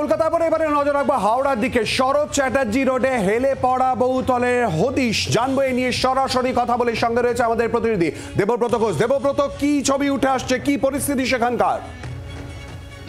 কলকাতা পরে এবারে নজর রাখবো হাওড়ার দিকে। শরৎ চ্যাটার্জি রোডে হেলে পড়া বহুতলের হদিশ জানবো, এ নিয়ে সরাসরি কথা বলে সঙ্গে রয়েছে আমাদের প্রতিনিধি দেবব্রত ঘোষ। দেবব্রত, কি ছবি উঠে আসছে, কি পরিস্থিতি সেখানকার?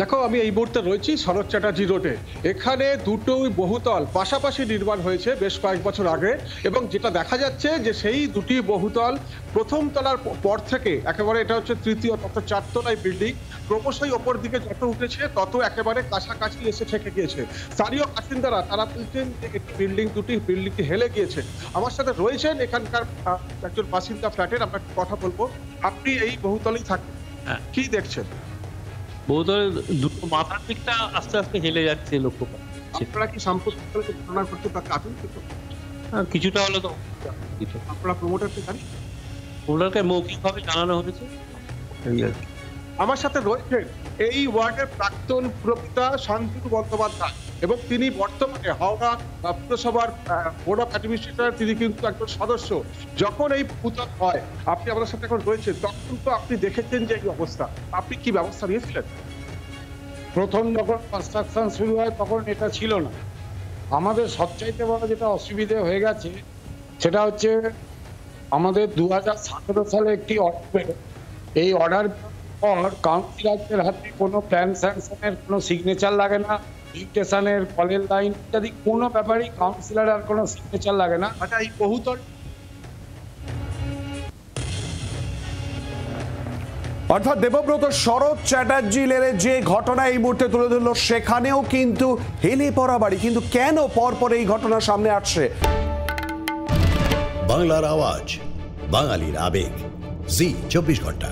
দেখো, আমি এই মুহূর্তে রয়েছি শরৎ চ্যাটার্জি রোডে। এখানে দুটোই বহুতল পাশাপাশি নির্মাণ হয়েছে বেশ কয়েক বছর আগে, এবং যেটা দেখা যাচ্ছে যে সেই দুটি বহুতল প্রথম তলার পর থেকে একেবারে এটা হচ্ছে তৃতীয় তথা চারতলায় বিল্ডিং, ক্রমশই ওপর দিকে যত উঠেছে তত একেবারে কাছাকাছি এসে ঠেকে গিয়েছে। স্থানীয় বাসিন্দারা তারা বলছেন যে বিল্ডিংটি হেলে গিয়েছে। আমার সাথে রয়েছেন এখানকার একজন বাসিন্দা ফ্ল্যাটের, আমরা কথা বলবো। আপনি এই বহুতলেই থাকেন, কি দেখছেন? বহুতলের দুটো মাথার দিকটা আস্তে আস্তে হেলে যাচ্ছে, লক্ষ্য পাচ্ছি। আপনারা কি সাম্প্রতিক ঘটনা করতে তাকে আতঙ্কিত? কিছুটা হলে তো আপনারা প্রমোটারকে জানেন? ওনাকে মৌখিকভাবে জানানো হয়েছে। আমার সাথে রয়েছেন এই ওয়ার্ডের প্রাক্তন পুরপিতা শান্তনু বন্দ্যোপাধ্যায়, এবং তিনি বর্তমানে হাওড়া পুরসভার বোর্ড অফ অ্যাডমিনিস্ট্রেটর, তিনি কিন্তু একজন সদস্য। যখন এই পূজা হয়, আপনি আমাদের সাথে এখন রয়েছেন, তখন তো আপনি দেখেছেন যে এই অবস্থা, আপনি কি ব্যবস্থা নিয়েছিলেন? প্রথম যখন কনস্ট্রাকশন শুরু হয় তখন এটা ছিল না। আমাদের সবচাইতে বড় যেটা অসুবিধে হয়ে গেছে সেটা হচ্ছে আমাদের 2017 সালে একটি অর্ডার বের। এই অর্ডার পর কাউন্সিলরদের হাতে কোনো প্ল্যান স্যাংশনের কোনো সিগনেচার লাগে না, ইলেকট্রিশিয়ানের কলের লাইন ইত্যাদি কোনো ব্যাপারেই কাউন্সিলর আর কোনো সিগনেচার লাগে না। আচ্ছা, এই বহুতল অর্থাৎ দেবব্রত, শরৎ চ্যাটার্জি লেনে যে ঘটনা এই মুহূর্তে তুলে ধরলো, সেখানেও কিন্তু হেলে পড়া বাড়ি, কিন্তু কেন পরপর এই ঘটনা সামনে আসছে? বাংলার আওয়াজ, বাঙালির আবেগ, জি 24 ঘন্টা।